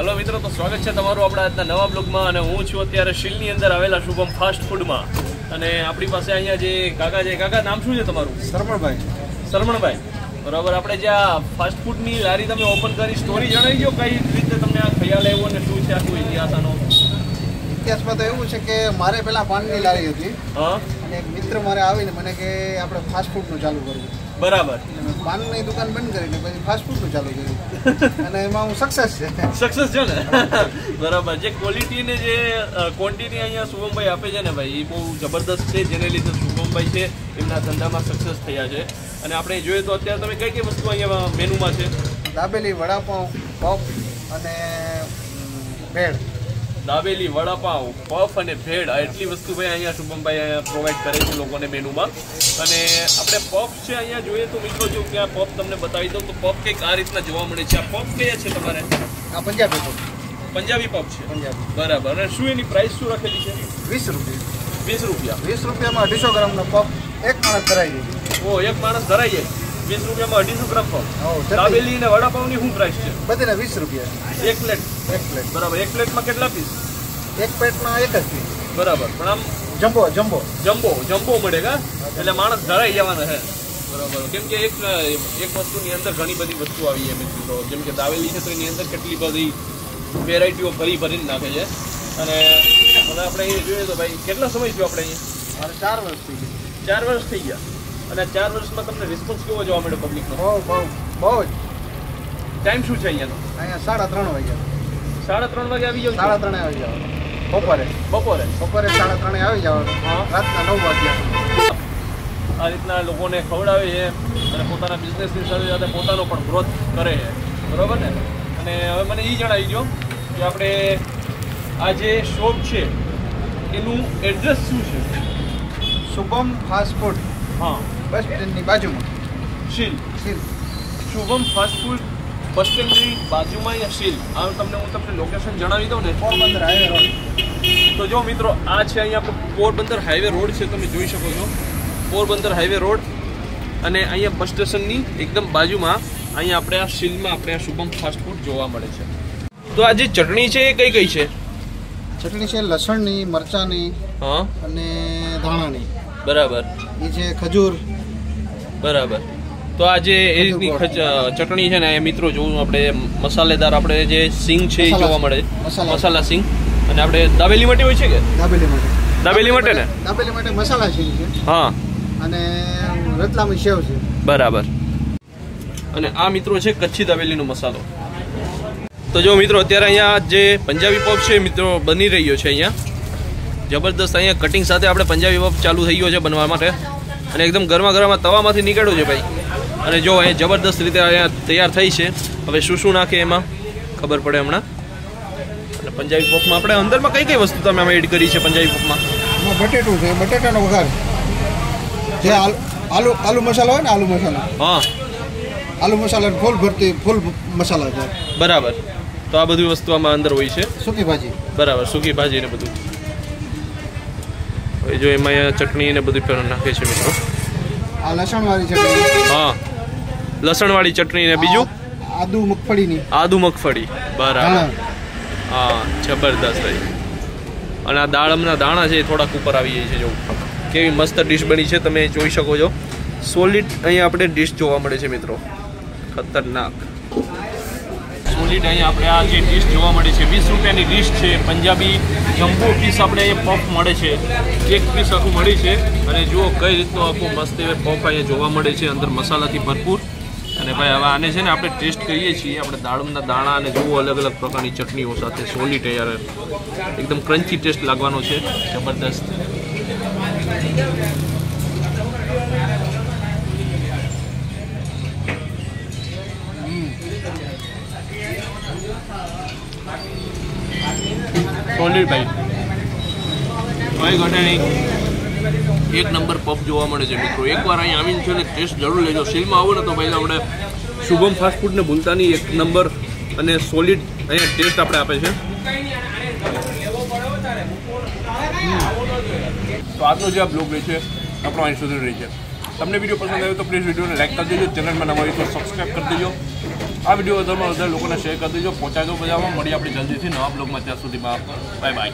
Hello मित्रों, तो स्वागत है तमाરું આપણા આજના નવા બ્લોગમાં અને હું છું અત્યારે શિલની અંદર આવેલા શુભમ ફાસ્ટ ફૂડમાં અને આપણી પાસે અહીંયા જે કાકા છે, કાકા નામ શું છે તમારું? શરમણભાઈ. બરાબર, આપણે જે આ ફાસ્ટ ફૂડની લારી તમે ઓપન કરી સ્ટોરી જણાવી દો, કઈ રીતે તમને આ ખ્યાલ આવ્યો અને શું છે આખો ઇતિહાસ આનો? ઇતિહાસમાં તો એવું છે કે મારે પહેલાં પાનની લારી હતી. હા. અને એક મિત્ર મારે આવીને મને કે આપણે ફાસ્ટ ફૂડનું ચાલુ કરવું. બરાબર. પાનની દુકાન બંધ કરીને પછી ફાસ્ટ ફૂડનું ચાલુ કર્યું અને એમાં હું સક્સેસ છે ને બરાબર. જે ક્વોલિટી ને જે ક્વોન્ટિટી અહીંયા શુભમભાઈ આપે છે ને ભાઈ, એ બહુ જબરદસ્ત છે, જેને લીધે શુભમભાઈ છે એમના ધંધામાં સક્સેસ થયા છે. અને આપણે જોઈએ તો અત્યારે તમે કઈ કઈ વસ્તુ અહીંયા મેનુમાં છે? દાબેલી, વડાપાઉં, પફ અને ભેળ. દાબેલી, વડાપાઉં, પફ અને ભેળ, આ એટલી વસ્તુ ભાઈ અહીંયા શુભમભાઈ અહીંયા પ્રોવાઈડ કરે છે લોકોને મેનુમાં. અને આપણે પફ છે અહીંયા જોઈએ તો મિત્રો, જો કે આ પફ તમને બતાવી દઉં તો પફ કંઈક આ રીતના જોવા મળે છે. આ પફ કયા છે તમારે? આ પંજાબી પફ. પંજાબી પફ છે. પંજાબી. બરાબર. અને શું એની પ્રાઇસ શું રાખેલી છે? 20 રૂપિયા. 20 રૂપિયા. 20 રૂપિયામાં 250 ગ્રામનો પફ એક માણસ ધરાઈ જાય. ઓ, એક માણસ ધરાઈ જાય. 20 રૂપિયામાં 250 ગ્રામ પફ. દાબેલી અને વડાપાઉંની શું પ્રાઇસ છે? બધીને 20 રૂપિયા. એક પ્લેટ. બરાબર. એક પ્લેટમાં કેટલા પીસ? એક પ્લેટમાં એક જ પીસ. બરાબર. પણ આમ જમ્બો મળે કા, એટલે માણસ ધરાઈ જવાના છે. બરાબર. કેમ કે એક વસ્તુની અંદર ઘણી બધી વસ્તુ આવી છે મિત્રો. જેમ કે દાવેલી છે તો એની અંદર કેટલી બધી વેરાયટીઓ ભરીને નાખે છે. અને હવે આપણે અહીંયા જોઈએ તો ભાઈ કેટલા સમય થયો આપણે અહીંયા? મારે 4 વર્ષ થઈ ગયા. 4 વર્ષ થઈ ગયા. અને 4 વર્ષમાં તમને રિસ્પોન્સ કેવો જોવા મળ્યો પબ્લિકનો? બહુ જ. ટાઈમ શું છે અહીંયાનો? અહીંયા 3:30 વાગ્યા. 3:30 વાગે આવી જાવ? 3:30 આવી જાવ. બપોરે 3:30 આવી જવાનું. રાતના 9 વાગ્યા. આ રીતના લોકોને ખવડાવે છે અને પોતાના બિઝનેસની સાથે સાથે પોતાનો પણ ગ્રોથ કરે છે. બરાબર ને? અને હવે મને એ જણાવી દો કે આપણે આ જે શોપ છે એનું એડ્રેસ શું છે? Shubham fast food. હા, બસ સ્ટેન્ડની બાજુમાં. શીલ. શુભમ ફાસ્ટ ફૂડ બસ સ્ટેન્ડની બાજુમાં અહીંયા શીલ. હું તમને લોકેશન જણાવી દઉં ને, પોરબંદર હાઈવે રોડ. તો જો મિત્રો, આ છે અહીંયા આપણે પોરબંદર હાઈવે રોડ છે, તમે જોઈ શકો છો. પોરબંદર હાઈવે રોડ અને અહીંયા બસ સ્ટેશનની એકદમ બાજુમાં અહીંયા આપણે આ શીલમાં આપણે આ શુભમ ફાસ્ટ ફૂડ જોવા મળે છે. તો આ જે ચટણી છે એ કઈ છે? ચટણી છે લસણની, મરચાની, હા, અને ધાણાની. બરાબર. એ છે ખજૂર. બરાબર. તો આ જે એ રીતની ચટણી છે ને એ મિત્રો જોવું આપણે મસાલેદાર આપણે જે સિંગ છે એ જોવા મળે, મસાલા સિંગ. અને આપણે દાબેલી માટે હોય છે કે? દાબેલી માટે ને? દાબેલી માટે મસાલા સિંગ છે. હા. અને રતલામી સેવ છે. બરાબર. અને આ મિત્રો છે કચ્છી દાબેલીનો મસાલો. તો જો મિત્રો, અત્યારે અહીંયા જે પંજાબી પફ છે મિત્રો બની રહ્યો છે અહીંયા. જબરદસ્ત અહીંયા કટિંગ સાથે આપણે પંજાબી પફ ચાલુ થઈ ગયો છે બનવા માટે. અને એકદમ ગરમા તવામાંથી નીકળ્યું છે ભાઈ. અને જો અહીંયા જબરદસ્ત રીતે અહીંયા તૈયાર થઈ છે. હવે શું નાખે એમાં ખબર પડે હમણાં. અને પંજાબી પફમાં આપણે અંદરમાં કઈ વસ્તુ તમે આમાં એડ કરી છે પંજાબી પફમાં? બટેટું છે, બટેટાનો વઘાર. જે આલુ મસાલો હોય ને, આલુ મસાલા. હા, આલુ મસાલા ફૂલ મસાલા છે. બરાબર. તો આ બધી વસ્તુ આમાં અંદર હોય છે. સૂકી ભાજી. બરાબર, સૂકી ભાજી ને બધું. જો એમાં ચટણી ને બધું નાખે છે મિત્રો. આ લસણવાળી ચટણી. હા, લસણવાળી ચટણી ને બીજું આદુ મગફળી. બરાબર. હા, જબરદસ્ત ભાઈ. અને આ દાળમના દાણા છે થોડાક ઉપર આવી જાય છે. જો કેવી મસ્ત ડીશ બની છે, તમે જોઈ શકો છો. સોલિડ અહીંયા આપણે ડીશ જોવા મળે છે મિત્રો, ખતરનાક સોલિડ. અહીંયા આપણે આ જે ડીશ જોવા મળે છે 20 રૂપિયાની ડીશ છે. પંજાબી જમ્બો પીસ આપણે અહીંયા પફ મળે છે, એક પીસ આખું મળી છે. અને જુઓ કઈ રીતનું આખું મસ્ત પફ અહીંયા જોવા મળે છે, અંદર મસાલાથી ભરપૂર. અને ભાઈ હવે આને છે ને આપણે ટેસ્ટ કરીએ છીએ. આપણે દાડમના દાણા અને જુઓ અલગ અલગ પ્રકારની ચટણીઓ સાથે સોલિડ યાર એકદમ ક્રન્ચી ટેસ્ટ લાગવાનો છે. જબરદસ્ત. સોલિડ ભાઈ, કઈ ઘટે નહીં. એક નંબર પફ જોવા મળે છે મિત્રો. એકવાર અહીં આવીને છે ને ટેસ્ટ જરૂર લેજો. શીલમાં આવો ને તો પહેલાં આપણે શુભમ ફાસ્ટ ફૂડને ભૂલતા નહીં. એક નંબર અને સોલિડ અહીંયા ટેસ્ટ આપણે આપે છે. તો આજનો જે આ બ્લોગ રહે છે આપણો અહીં સુધી રહી છે. તમને વિડીયો પસંદ આવ્યો તો પ્લીઝ વિડીયોને લાઈક કરી દેજો, ચેનલમાં નવા હોય તો સબસ્ક્રાઈબ કરી દેજો, આ વિડીયો વધારે લોકોને શેર કરી દેજો, પહોંચાડો બધામાં. મળીએ આપણે જલ્દીથી નવા બ્લોગમાં, ત્યાં સુધીમાં બાય બાય.